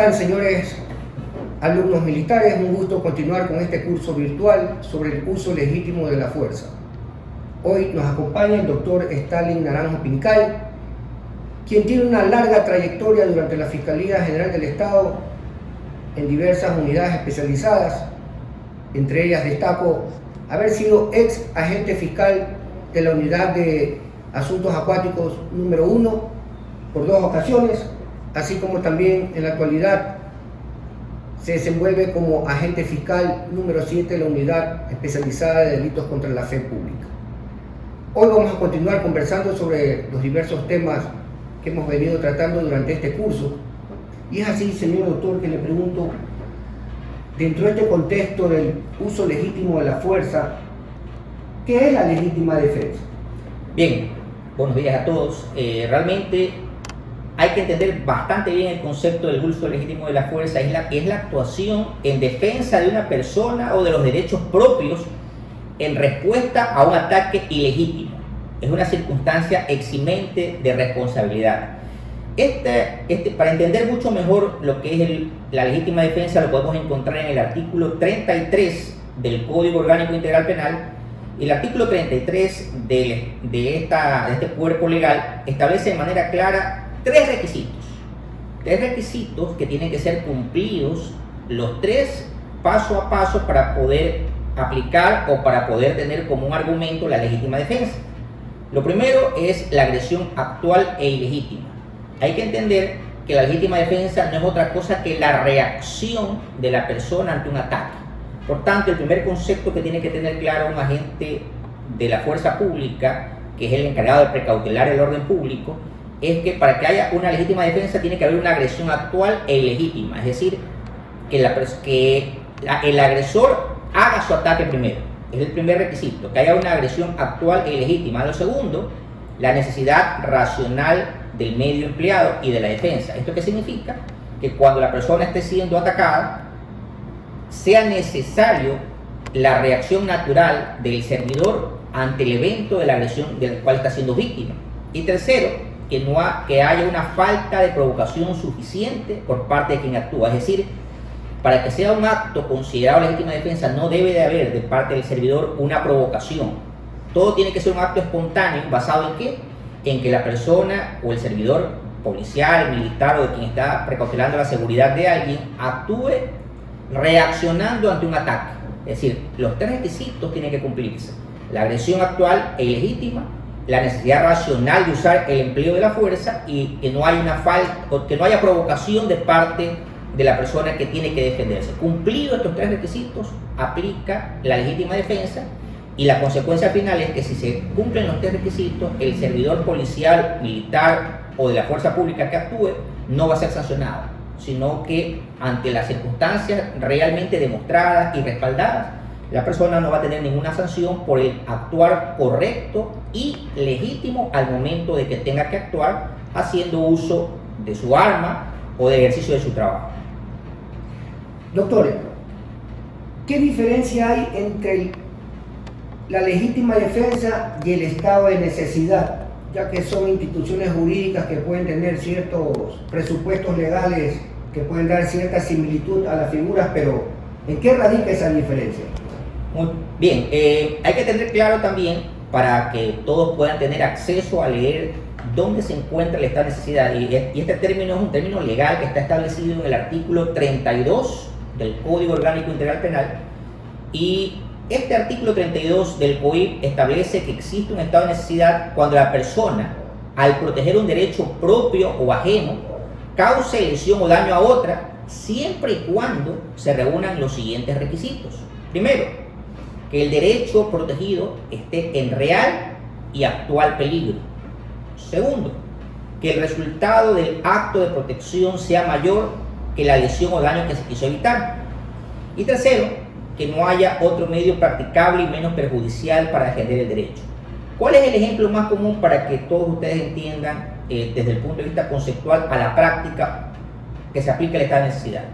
están, señores alumnos militares? Un gusto continuar con este curso virtual sobre el uso legítimo de la fuerza. Hoy nos acompaña el doctor Stalin Naranjo Pincay, quien tiene una larga trayectoria durante la Fiscalía General del Estado en diversas unidades especializadas. Entre ellas destaco haber sido ex agente fiscal de la Unidad de Asuntos Acuáticos número 1 por 2 ocasiones, así como también en la actualidad se desenvuelve como agente fiscal número 7 de la Unidad Especializada de Delitos contra la Fe Pública. Hoy vamos a continuar conversando sobre los diversos temas que hemos venido tratando durante este curso. Y es así, señor doctor, que le pregunto, dentro de este contexto del uso legítimo de la fuerza, ¿qué es la legítima defensa? Bien, buenos días a todos. Realmente hay que entender bastante bien el concepto del uso legítimo de la fuerza. Es la actuación en defensa de una persona o de los derechos propios en respuesta a un ataque ilegítimo. Es una circunstancia eximente de responsabilidad. Para entender mucho mejor lo que es la legítima defensa, lo podemos encontrar en el artículo 33 del Código Orgánico Integral Penal. El artículo 33 de este cuerpo legal establece de manera clara tres requisitos que tienen que ser cumplidos, los tres paso a paso, para poder aplicar o para poder tener como un argumento la legítima defensa. Lo primero es la agresión actual e ilegítima. Hay que entender que la legítima defensa no es otra cosa que la reacción de la persona ante un ataque. Por tanto, el primer concepto que tiene que tener claro un agente de la fuerza pública, que es el encargado de precautelar el orden público, es que para que haya una legítima defensa tiene que haber una agresión actual e ilegítima. Es decir, que el agresor haga su ataque primero. Es el primer requisito, que haya una agresión actual e ilegítima. Lo segundo, la necesidad racional del medio empleado y de la defensa. ¿Esto qué significa? Que cuando la persona esté siendo atacada, sea necesario la reacción natural del servidor ante el evento de la agresión del cual está siendo víctima. Y tercero, que haya una falta de provocación suficiente por parte de quien actúa. Es decir, para que sea un acto considerado legítima defensa, no debe de haber de parte del servidor una provocación. Todo tiene que ser un acto espontáneo, ¿basado en qué? En que la persona o el servidor policial, militar o de quien está precautelando la seguridad de alguien actúe reaccionando ante un ataque. Es decir, los tres requisitos tienen que cumplirse: la agresión actual e ilegítima, la necesidad racional de usar el empleo de la fuerza y que no haya que no haya provocación de parte de la persona que tiene que defenderse. Cumplidos estos tres requisitos, aplica la legítima defensa, y la consecuencia final es que si se cumplen los tres requisitos, el servidor policial, militar o de la fuerza pública que actúe no va a ser sancionado, sino que ante las circunstancias realmente demostradas y respaldadas, la persona no va a tener ninguna sanción por el actuar correcto y legítimo al momento de que tenga que actuar haciendo uso de su arma o de ejercicio de su trabajo. Doctor, ¿qué diferencia hay entre la legítima defensa y el estado de necesidad, ya que son instituciones jurídicas que pueden tener ciertos presupuestos legales que pueden dar cierta similitud a las figuras, pero ¿en qué radica esa diferencia? Muy bien, hay que tener claro también, para que todos puedan tener acceso a leer dónde se encuentra el estado de necesidad, y este término es un término legal que está establecido en el artículo 32 del Código Orgánico Integral Penal, y este artículo 32 del COIP establece que existe un estado de necesidad cuando la persona, al proteger un derecho propio o ajeno, cause lesión o daño a otra, siempre y cuando se reúnan los siguientes requisitos. Primero, que el derecho protegido esté en real y actual peligro. Segundo, que el resultado del acto de protección sea mayor que la lesión o daño que se quiso evitar. Y tercero, que no haya otro medio practicable y menos perjudicial para defender el derecho. ¿Cuál es el ejemplo más común para que todos ustedes entiendan desde el punto de vista conceptual a la práctica que se aplica el estado de necesidad?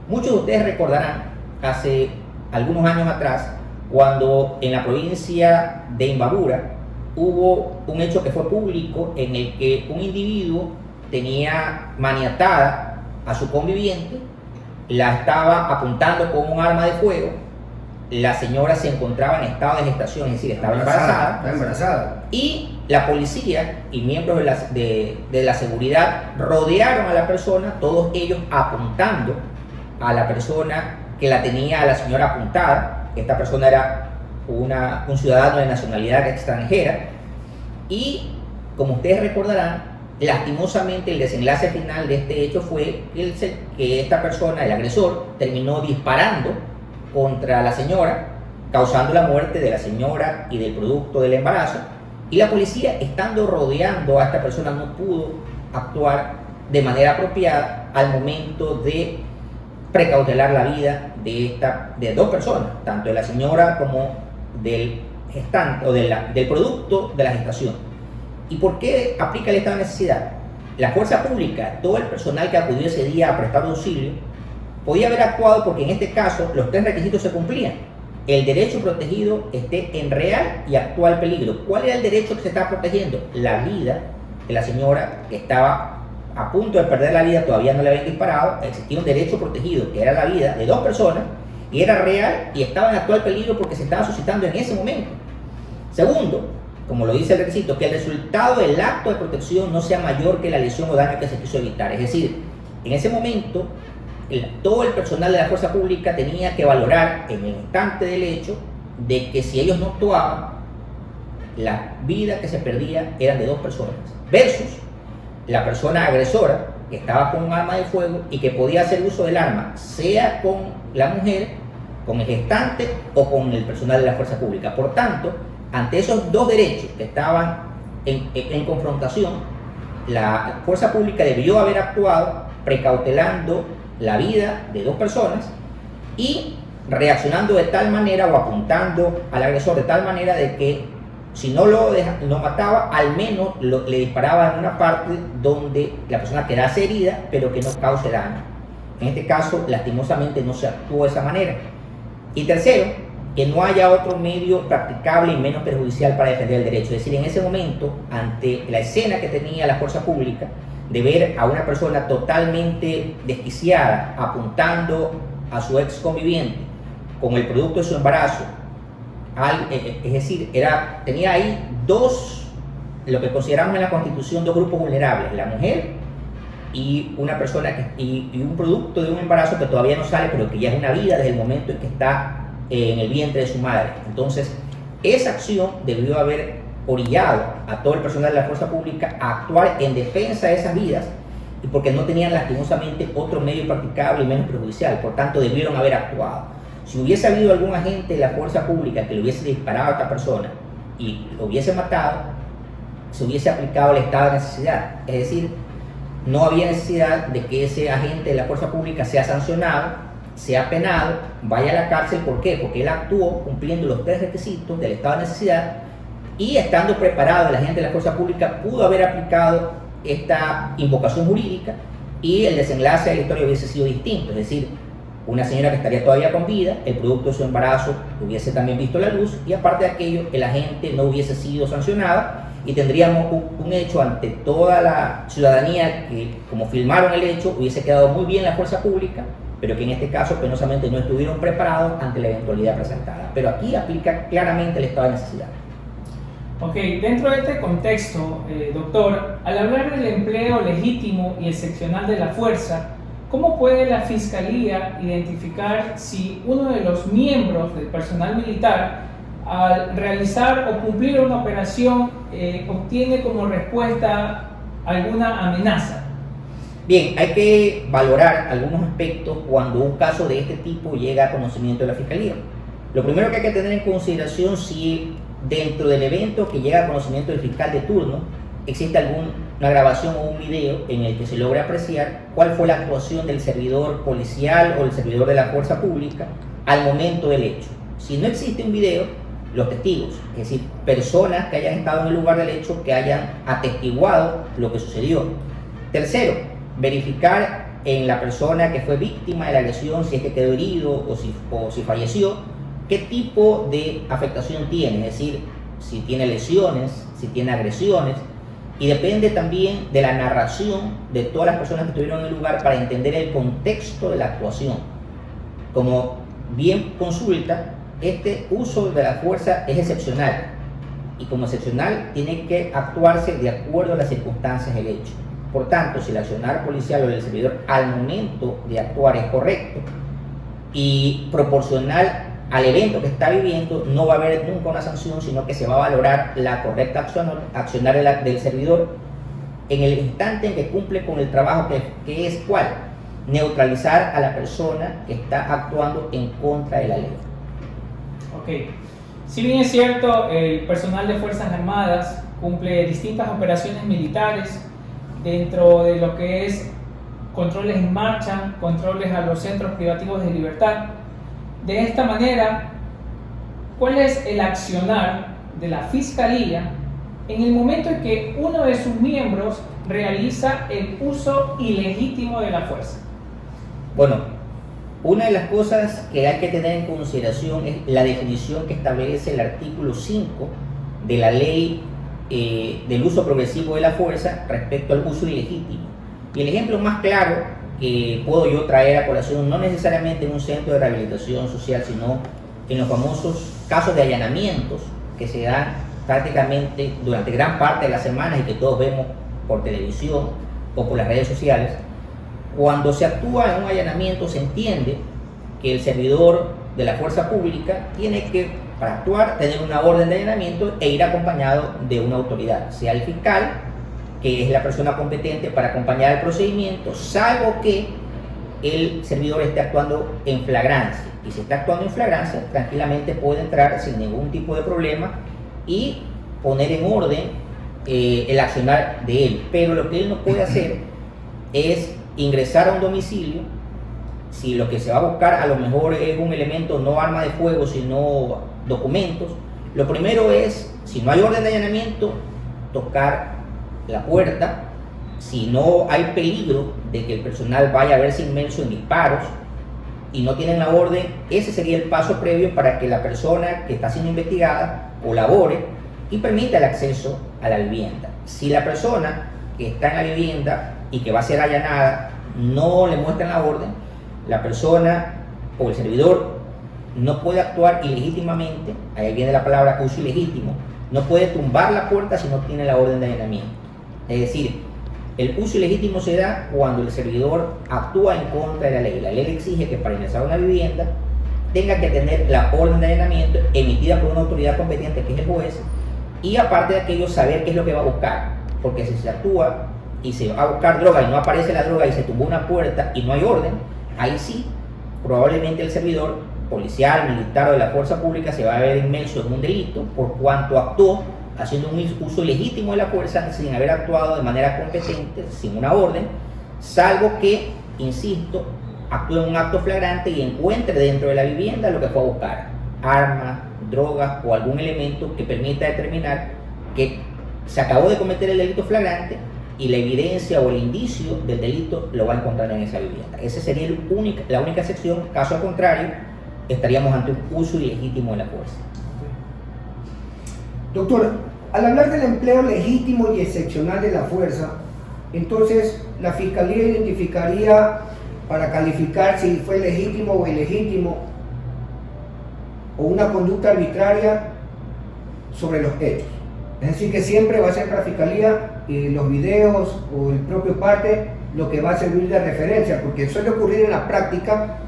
Muchos de ustedes recordarán hace algunos años atrás, cuando en la provincia de Imbabura hubo un hecho que fue público en el que un individuo tenía maniatada a su conviviente, la estaba apuntando con un arma de fuego. La señora se encontraba en estado de gestación, es decir, estaba embarazada. Y la policía y miembros de la seguridad rodearon a la persona, todos ellos apuntando a la persona que la tenía a la señora apuntada. Esta persona era un ciudadano de nacionalidad extranjera. Y como ustedes recordarán, lastimosamente el desenlace final de este hecho fue que esta persona, el agresor, terminó disparando contra la señora, causando la muerte de la señora y del producto del embarazo. Y la policía, estando rodeando a esta persona, no pudo actuar de manera apropiada al momento de precautelar la vida de dos personas, tanto de la señora como del gestante o del producto de la gestación. ¿Y por qué aplica el estado de necesidad? La fuerza pública, todo el personal que acudió ese día a prestar auxilio, podía haber actuado porque en este caso los tres requisitos se cumplían. El derecho protegido esté en real y actual peligro. ¿Cuál era el derecho que se estaba protegiendo? La vida de la señora, que estaba a punto de perder la vida, todavía no le habían disparado. Existía un derecho protegido que era la vida de dos personas y era real y estaba en actual peligro porque se estaba suscitando en ese momento. Segundo, como lo dice el requisito, que el resultado del acto de protección no sea mayor que la lesión o daño que se quiso evitar. Es decir, en ese momento todo el personal de la fuerza pública tenía que valorar en el instante del hecho de que si ellos no actuaban, la vida que se perdía eran de dos personas, versus la persona agresora que estaba con un arma de fuego y que podía hacer uso del arma, sea con la mujer, con el gestante o con el personal de la fuerza pública. Por tanto, ante esos dos derechos que estaban en confrontación, la fuerza pública debió haber actuado precautelando la vida de dos personas y reaccionando de tal manera o apuntando al agresor de tal manera de que si no lo mataba, al menos le disparaba en una parte donde la persona quedase herida, pero que no cause daño. En este caso, lastimosamente, no se actuó de esa manera. Y tercero, que no haya otro medio practicable y menos perjudicial para defender el derecho. Es decir, en ese momento, ante la escena que tenía la fuerza pública, de ver a una persona totalmente desquiciada, apuntando a su ex conviviente con el producto de su embarazo, es decir, tenía ahí lo que consideramos en la Constitución, dos grupos vulnerables, la mujer y una persona y un producto de un embarazo que todavía no sale, pero que ya es una vida desde el momento en que está en el vientre de su madre. Entonces, esa acción debió haber orillado a todo el personal de la fuerza pública a actuar en defensa de esas vidas, y porque no tenían lastimosamente otro medio practicable y menos perjudicial, por tanto debieron haber actuado. Si hubiese habido algún agente de la fuerza pública que le hubiese disparado a esta persona y lo hubiese matado, se hubiese aplicado el estado de necesidad. Es decir, no había necesidad de que ese agente de la fuerza pública sea sancionado, sea penado, vaya a la cárcel. ¿Por qué? Porque él actuó cumpliendo los tres requisitos del estado de necesidad, y estando preparado el agente de la fuerza pública pudo haber aplicado esta invocación jurídica y el desenlace de la historia hubiese sido distinto. Es decir, una señora que estaría todavía con vida, el producto de su embarazo hubiese también visto la luz, y aparte de aquello, el agente no hubiese sido sancionado, y tendríamos un hecho ante toda la ciudadanía que, como filmaron el hecho, hubiese quedado muy bien la fuerza pública, pero que en este caso penosamente no estuvieron preparados ante la eventualidad presentada. Pero aquí aplica claramente el estado de necesidad. Ok, dentro de este contexto, doctor, al hablar del empleo legítimo y excepcional de la fuerza, ¿cómo puede la Fiscalía identificar si uno de los miembros del personal militar, al realizar o cumplir una operación, obtiene como respuesta alguna amenaza? Bien, hay que valorar algunos aspectos cuando un caso de este tipo llega a conocimiento de la Fiscalía. Lo primero que hay que tener en consideración, si dentro del evento que llega a conocimiento del fiscal de turno existe alguna grabación o un video en el que se logra apreciar cuál fue la actuación del servidor policial o el servidor de la fuerza pública al momento del hecho. Si no existe un video, los testigos, es decir, personas que hayan estado en el lugar del hecho, que hayan atestiguado lo que sucedió. Tercero, verificar en la persona que fue víctima de la agresión, si es que quedó herido o si falleció, qué tipo de afectación tiene, es decir, si tiene lesiones, si tiene agresiones, y depende también de la narración de todas las personas que estuvieron en el lugar para entender el contexto de la actuación. Como bien consulta, este uso de la fuerza es excepcional y como excepcional tiene que actuarse de acuerdo a las circunstancias del hecho. Por tanto, si el accionar policial o del servidor al momento de actuar es correcto y proporcional al evento que está viviendo, no va a haber nunca una sanción, sino que se va a valorar la correcta accionar del servidor en el instante en que cumple con el trabajo que es ¿cuál? Neutralizar a la persona que está actuando en contra de la ley. Ok. Si bien es cierto, el personal de Fuerzas Armadas cumple distintas operaciones militares dentro de lo que es controles en marcha, controles a los centros privativos de libertad. De esta manera, ¿cuál es el accionar de la Fiscalía en el momento en que uno de sus miembros realiza el uso ilegítimo de la fuerza? Bueno, una de las cosas que hay que tener en consideración es la definición que establece el artículo 5 de la ley del uso progresivo de la fuerza respecto al uso ilegítimo. Y el ejemplo más claro que puedo yo traer a colación, no necesariamente en un centro de rehabilitación social, sino en los famosos casos de allanamientos que se dan prácticamente durante gran parte de las semanas y que todos vemos por televisión o por las redes sociales. Cuando se actúa en un allanamiento, se entiende que el servidor de la fuerza pública tiene que, para actuar, tener una orden de allanamiento e ir acompañado de una autoridad, sea el fiscal, que es la persona competente para acompañar el procedimiento, salvo que el servidor esté actuando en flagrancia. Y si está actuando en flagrancia, tranquilamente puede entrar sin ningún tipo de problema y poner en orden el accionar de él. Pero lo que él no puede hacer es ingresar a un domicilio si lo que se va a buscar a lo mejor es un elemento, no arma de fuego, sino documentos. Lo primero es, si no hay orden de allanamiento, tocar la puerta. Si no hay peligro de que el personal vaya a verse inmerso en disparos y no tienen la orden, ese sería el paso previo para que la persona que está siendo investigada colabore y permita el acceso a la vivienda. Si la persona que está en la vivienda y que va a ser allanada no le muestran la orden, la persona o el servidor no puede actuar ilegítimamente. Ahí viene la palabra uso ilegítimo. No puede tumbar la puerta si no tiene la orden de allanamiento. Es decir, el uso ilegítimo se da cuando el servidor actúa en contra de la ley. La ley exige que para ingresar a una vivienda tenga que tener la orden de allanamiento emitida por una autoridad competente, que es el juez, y aparte de aquello, saber qué es lo que va a buscar. Porque si se actúa y se va a buscar droga y no aparece la droga y se tumbó una puerta y no hay orden, ahí sí, probablemente el servidor policial, militar o de la fuerza pública se va a ver inmerso en un delito por cuanto actuó haciendo un uso ilegítimo de la fuerza sin haber actuado de manera competente, sin una orden, salvo que, insisto, actúe en un acto flagrante y encuentre dentro de la vivienda lo que fue a buscar, armas, drogas o algún elemento que permita determinar que se acabó de cometer el delito flagrante y la evidencia o el indicio del delito lo va a encontrar en esa vivienda. Esa sería la única excepción. Caso contrario, estaríamos ante un uso ilegítimo de la fuerza. Doctor, al hablar del empleo legítimo y excepcional de la fuerza, entonces la Fiscalía identificaría para calificar si fue legítimo o ilegítimo o una conducta arbitraria sobre los hechos. Es decir, que siempre va a ser para la Fiscalía los videos o el propio parte lo que va a servir de referencia, porque suele ocurrir en la práctica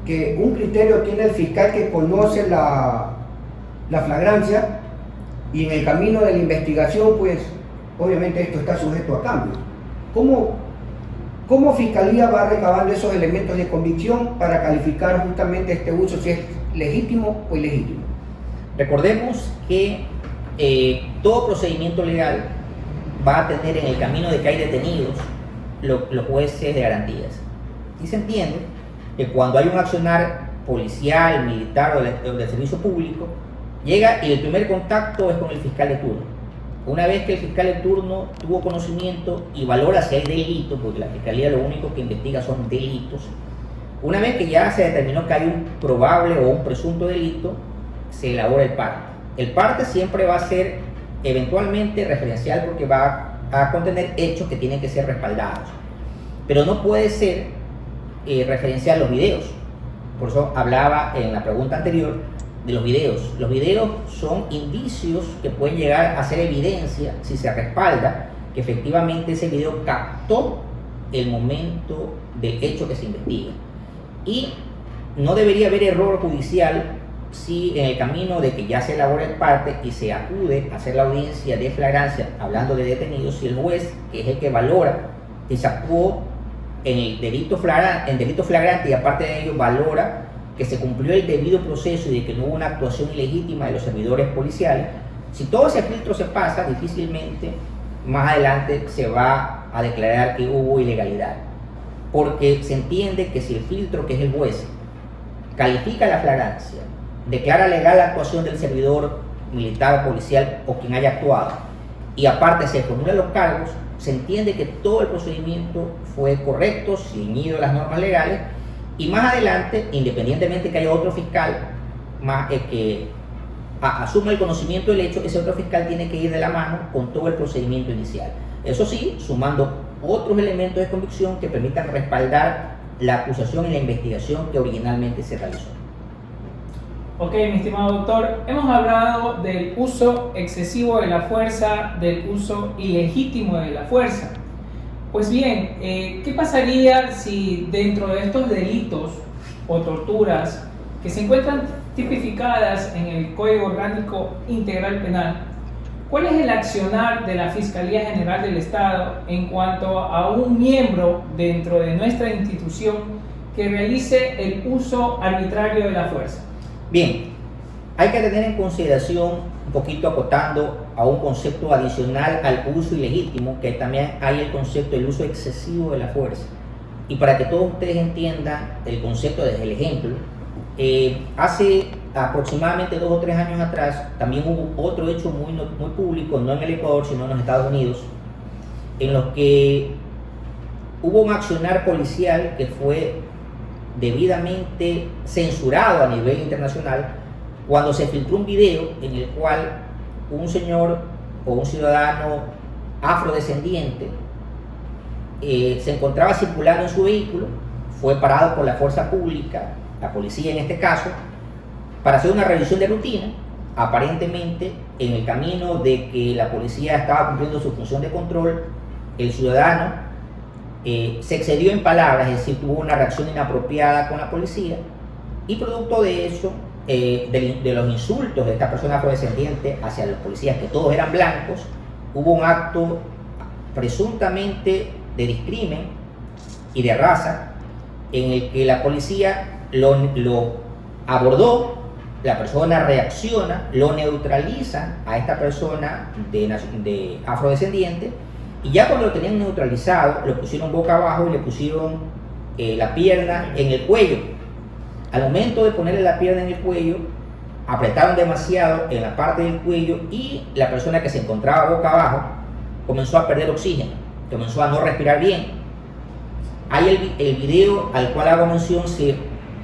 que un criterio tiene el fiscal que conoce la flagrancia y en el camino de la investigación, pues obviamente esto está sujeto a cambio. ¿Cómo Fiscalía va recabando esos elementos de convicción para calificar justamente este uso, si es legítimo o ilegítimo? Recordemos que todo procedimiento legal va a tener en el camino de que hay detenidos los jueces de garantías. Y se entiende que cuando hay un accionar policial, militar o del servicio público, llega y el primer contacto es con el fiscal de turno. Una vez que el fiscal de turno tuvo conocimiento y valora si hay delito, porque la Fiscalía lo único que investiga son delitos, una vez que ya se determinó que hay un probable o un presunto delito, se elabora el parte. El parte siempre va a ser eventualmente referencial porque va a contener hechos que tienen que ser respaldados. Pero no puede ser referenciar los videos. Por eso hablaba en la pregunta anterior de los videos. Los videos son indicios que pueden llegar a ser evidencia si se respalda que efectivamente ese video captó el momento del hecho que se investiga. Y no debería haber error judicial si en el camino de que ya se elabora el parte y se acude a hacer la audiencia de flagrancia, hablando de detenidos, si el juez, que es el que valora que se actuó en el delito flagrante y aparte de ello valora que se cumplió el debido proceso y de que no hubo una actuación ilegítima de los servidores policiales, si todo ese filtro se pasa, difícilmente más adelante se va a declarar que hubo ilegalidad, porque se entiende que si el filtro, que es el juez, califica la flagrancia, declara legal la actuación del servidor militar o policial o quien haya actuado, y aparte se formulan los cargos, se entiende que todo el procedimiento fue correcto, ceñido a las normas legales, y más adelante, independientemente que haya otro fiscal que asuma el conocimiento del hecho, ese otro fiscal tiene que ir de la mano con todo el procedimiento inicial. Eso sí, sumando otros elementos de convicción que permitan respaldar la acusación y la investigación que originalmente se realizó. Ok, mi estimado doctor, hemos hablado del uso excesivo de la fuerza, del uso ilegítimo de la fuerza. Pues bien, ¿qué pasaría si dentro de estos delitos o torturas que se encuentran tipificadas en el Código Orgánico Integral Penal, cuál es el accionar de la Fiscalía General del Estado en cuanto a un miembro dentro de nuestra institución que realice el uso arbitrario de la fuerza? Bien, hay que tener en consideración, un poquito acotando a un concepto adicional al uso ilegítimo, que también hay el concepto del uso excesivo de la fuerza. Y para que todos ustedes entiendan el concepto desde el ejemplo, hace aproximadamente 2 o 3 años atrás también hubo otro hecho muy público, no en el Ecuador sino en los Estados Unidos, en los que hubo un accionar policial que fue debidamente censurado a nivel internacional cuando se filtró un video en el cual un señor o un ciudadano afrodescendiente se encontraba circulando en su vehículo, fue parado por la fuerza pública, la policía en este caso, para hacer una revisión de rutina, aparentemente en el camino de que la policía estaba cumpliendo su función de control, el ciudadano se excedió en palabras, es decir, tuvo una reacción inapropiada con la policía, y producto de eso, de los insultos de esta persona afrodescendiente hacia los policías, que todos eran blancos, hubo un acto presuntamente de discrimen y de raza, en el que la policía lo abordó, la persona reacciona, lo neutraliza a esta persona de afrodescendiente, y ya cuando lo tenían neutralizado, lo pusieron boca abajo y le pusieron la pierna en el cuello. Al momento de ponerle la pierna en el cuello, apretaron demasiado en la parte del cuello y la persona que se encontraba boca abajo comenzó a perder oxígeno, comenzó a no respirar bien. Hay el video al cual hago mención, se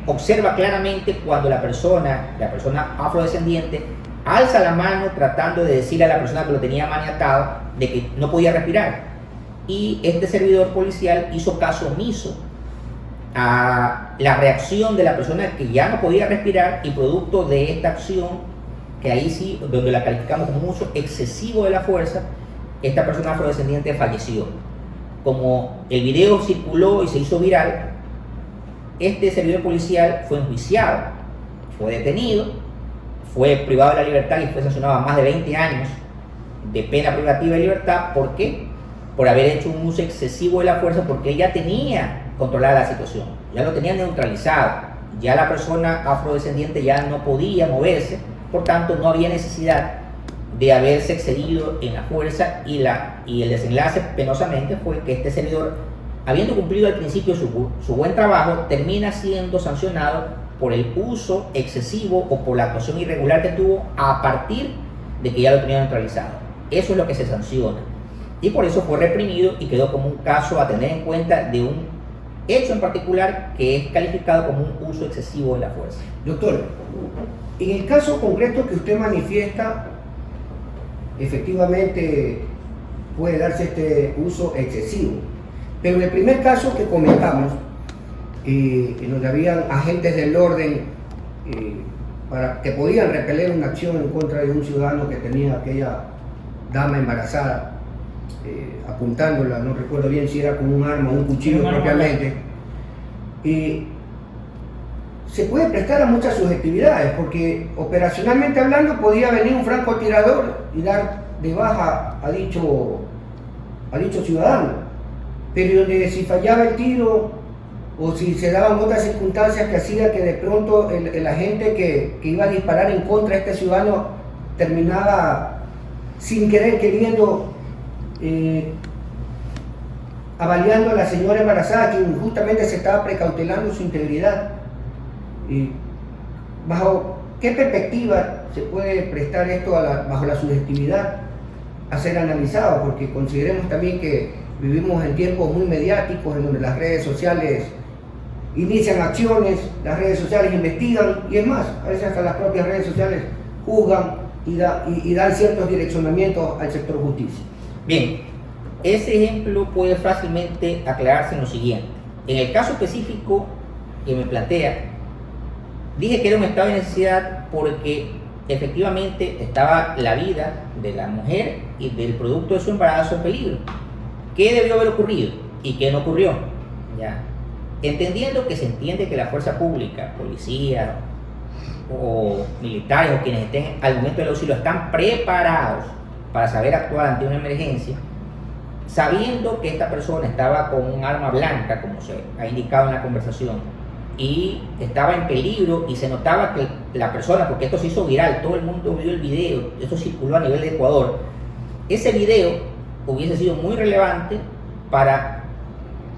observa claramente cuando la persona afrodescendiente alza la mano tratando de decirle a la persona que lo tenía maniatado de que no podía respirar, y este servidor policial hizo caso omiso a la reacción de la persona que ya no podía respirar, y producto de esta acción, que ahí sí, donde la calificamos como un uso excesivo de la fuerza, esta persona afrodescendiente falleció. Como el video circuló y se hizo viral, este servidor policial fue enjuiciado, fue detenido, fue privado de la libertad y fue sancionado a más de 20 años de pena privativa de libertad. ¿Por qué? Por haber hecho un uso excesivo de la fuerza, porque él ya tenía controlada la situación, ya lo tenía neutralizado, ya la persona afrodescendiente ya no podía moverse, por tanto no había necesidad de haberse excedido en la fuerza, y el desenlace penosamente fue que este servidor, habiendo cumplido al principio su buen trabajo, termina siendo sancionado por el uso excesivo o por la actuación irregular que tuvo a partir de que ya lo tenía neutralizado. Eso es lo que se sanciona, y por eso fue reprimido y quedó como un caso a tener en cuenta de un hecho en particular que es calificado como un uso excesivo de la fuerza. Doctor, en el caso concreto que usted manifiesta, efectivamente puede darse este uso excesivo. Pero en el primer caso que comentamos, en donde habían agentes del orden que podían repeler una acción en contra de un ciudadano que tenía aquella dama embarazada, apuntándola, no recuerdo bien si era con un arma o un cuchillo propiamente, se puede prestar a muchas subjetividades, porque operacionalmente hablando podía venir un francotirador y dar de baja a dicho ciudadano, pero donde si fallaba el tiro o si se daban otras circunstancias que hacía que de pronto el agente que iba a disparar en contra de este ciudadano terminaba sin querer queriendo avaliando a la señora embarazada, quien justamente se estaba precautelando su integridad. ¿Bajo qué perspectiva se puede prestar esto bajo la subjetividad a ser analizado? Porque consideremos también que vivimos en tiempos muy mediáticos en donde las redes sociales inician acciones, las redes sociales investigan y es más, a veces hasta las propias redes sociales juzgan y dan ciertos direccionamientos al sector justicia. Bien, ese ejemplo puede fácilmente aclararse en lo siguiente. En el caso específico que me plantea, dije que era un estado de necesidad porque efectivamente estaba la vida de la mujer y del producto de su embarazo en peligro. ¿Qué debió haber ocurrido y qué no ocurrió? ¿Ya? Entendiendo que se entiende que la fuerza pública, policía o militares o quienes estén al momento del auxilio están preparados para saber actuar ante una emergencia, sabiendo que esta persona estaba con un arma blanca, como se ha indicado en la conversación, y estaba en peligro y se notaba que la persona, porque esto se hizo viral, todo el mundo vio el video, esto circuló a nivel de Ecuador, ese video hubiese sido muy relevante para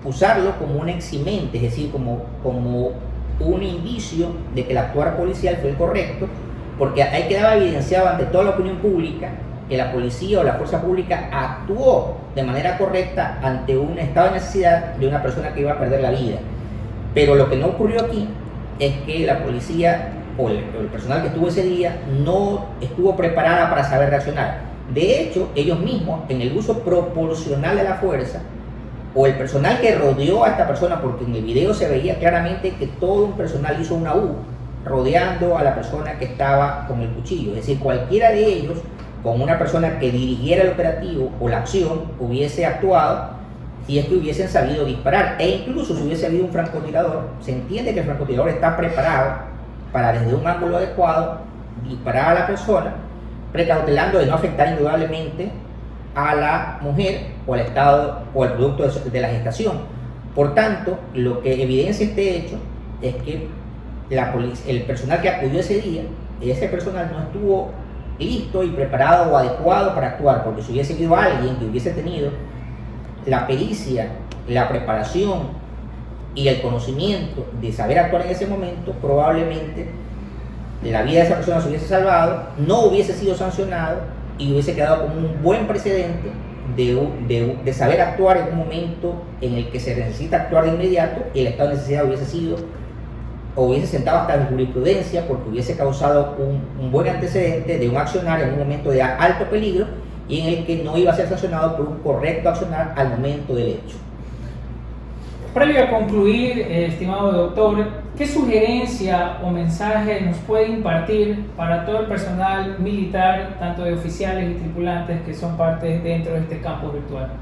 usarlo como un eximente, es decir, como un indicio de que el actuar policial fue el correcto, porque ahí quedaba evidenciado ante toda la opinión pública que la policía o la fuerza pública actuó de manera correcta ante un estado de necesidad de una persona que iba a perder la vida. Pero lo que no ocurrió aquí es que la policía o el personal que estuvo ese día no estuvo preparada para saber reaccionar. De hecho, ellos mismos, en el uso proporcional de la fuerza, o el personal que rodeó a esta persona, porque en el video se veía claramente que todo un personal hizo una U rodeando a la persona que estaba con el cuchillo. Es decir, cualquiera de ellos, con una persona que dirigiera el operativo o la acción, hubiese actuado si es que hubiesen sabido disparar. E incluso si hubiese habido un francotirador, se entiende que el francotirador está preparado para desde un ángulo adecuado disparar a la persona, precautelando de no afectar indudablemente a la mujer o al estado o al producto de la gestación. Por tanto, lo que evidencia este hecho es que el personal que acudió ese día, ese personal no estuvo listo y preparado o adecuado para actuar, porque si hubiese sido alguien que hubiese tenido la pericia, la preparación y el conocimiento de saber actuar en ese momento, probablemente la vida de esa persona se hubiese salvado, no hubiese sido sancionado y hubiese quedado como un buen precedente de saber actuar en un momento en el que se necesita actuar de inmediato y el estado de necesidad hubiese sentado hasta en jurisprudencia porque hubiese causado un buen antecedente de un accionar en un momento de alto peligro y en el que no iba a ser sancionado por un correcto accionar al momento del hecho. Previo a concluir, estimado doctor, ¿qué sugerencia o mensaje nos puede impartir para todo el personal militar, tanto de oficiales y tripulantes que son parte dentro de este campo virtual?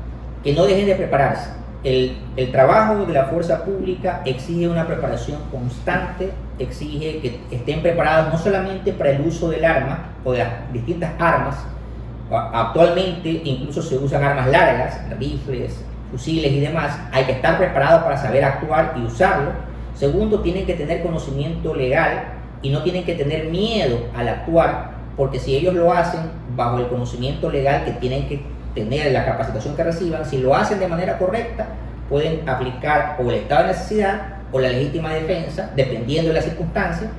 Que no dejen de prepararse. El trabajo de la fuerza pública exige una preparación constante, exige que estén preparados no solamente para el uso del arma o de las distintas armas. Actualmente incluso se usan armas largas, rifles, fusiles y demás. Hay que estar preparados para saber actuar y usarlo. Segundo, tienen que tener conocimiento legal y no tienen que tener miedo al actuar, porque si ellos lo hacen bajo el conocimiento legal que tienen que tener, la capacitación que reciban, si lo hacen de manera correcta, pueden aplicar o el estado de necesidad o la legítima defensa, dependiendo de las circunstancias.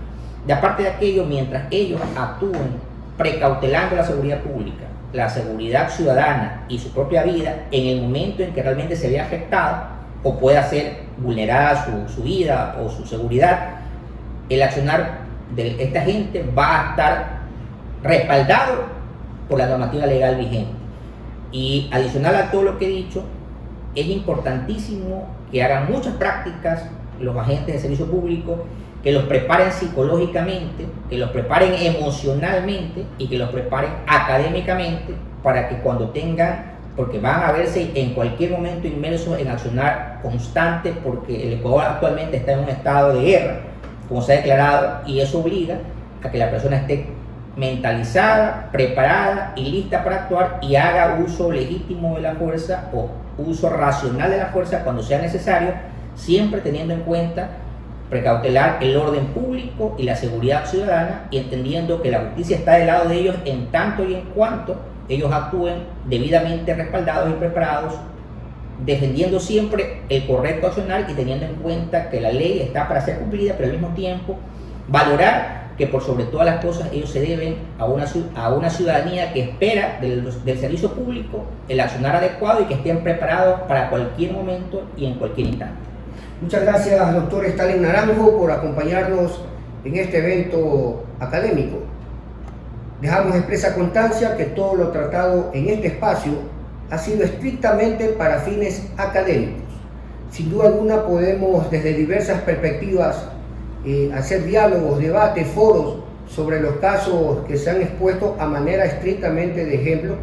Y aparte de aquello, mientras ellos actúen precautelando la seguridad pública, la seguridad ciudadana y su propia vida, en el momento en que realmente se vea afectado o pueda ser vulnerada su vida o su seguridad, el accionar de esta gente va a estar respaldado por la normativa legal vigente. Y adicional a todo lo que he dicho, es importantísimo que hagan muchas prácticas los agentes de servicio público, que los preparen psicológicamente, que los preparen emocionalmente y que los preparen académicamente para que cuando tengan, porque van a verse en cualquier momento inmersos en accionar constante, porque el Ecuador actualmente está en un estado de guerra, como se ha declarado, y eso obliga a que la persona esté mentalizada, preparada y lista para actuar y haga uso legítimo de la fuerza o uso racional de la fuerza cuando sea necesario, siempre teniendo en cuenta precautelar el orden público y la seguridad ciudadana y entendiendo que la justicia está del lado de ellos en tanto y en cuanto ellos actúen debidamente respaldados y preparados, defendiendo siempre el correcto accionar y teniendo en cuenta que la ley está para ser cumplida, pero al mismo tiempo valorar que por sobre todas las cosas ellos se deben a una ciudadanía que espera del servicio público el accionar adecuado y que estén preparados para cualquier momento y en cualquier instante. Muchas gracias, doctor Stalin Naranjo, por acompañarnos en este evento académico. Dejamos expresa constancia que todo lo tratado en este espacio ha sido estrictamente para fines académicos. Sin duda alguna podemos desde diversas perspectivas hacer diálogos, debates, foros sobre los casos que se han expuesto a manera estrictamente de ejemplo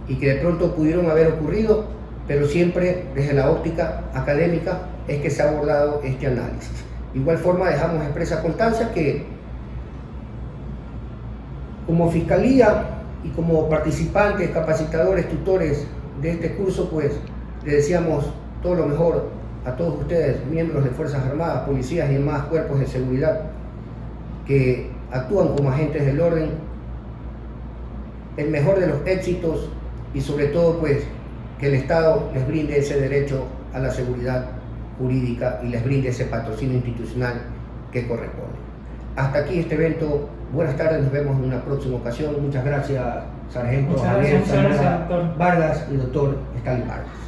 y que de pronto pudieron haber ocurrido, pero siempre desde la óptica académica es que se ha abordado este análisis. De igual forma dejamos expresa constancia que como Fiscalía y como participantes, capacitadores, tutores de este curso, pues le deseamos todo lo mejor a todos ustedes, miembros de Fuerzas Armadas, policías y demás cuerpos de seguridad que actúan como agentes del orden, el mejor de los éxitos y sobre todo pues que el Estado les brinde ese derecho a la seguridad jurídica y les brinde ese patrocinio institucional que corresponde. Hasta aquí este evento. Buenas tardes, nos vemos en una próxima ocasión. Muchas gracias, sargento Muchas gracias, doctor Vargas y doctor Stalin Vargas.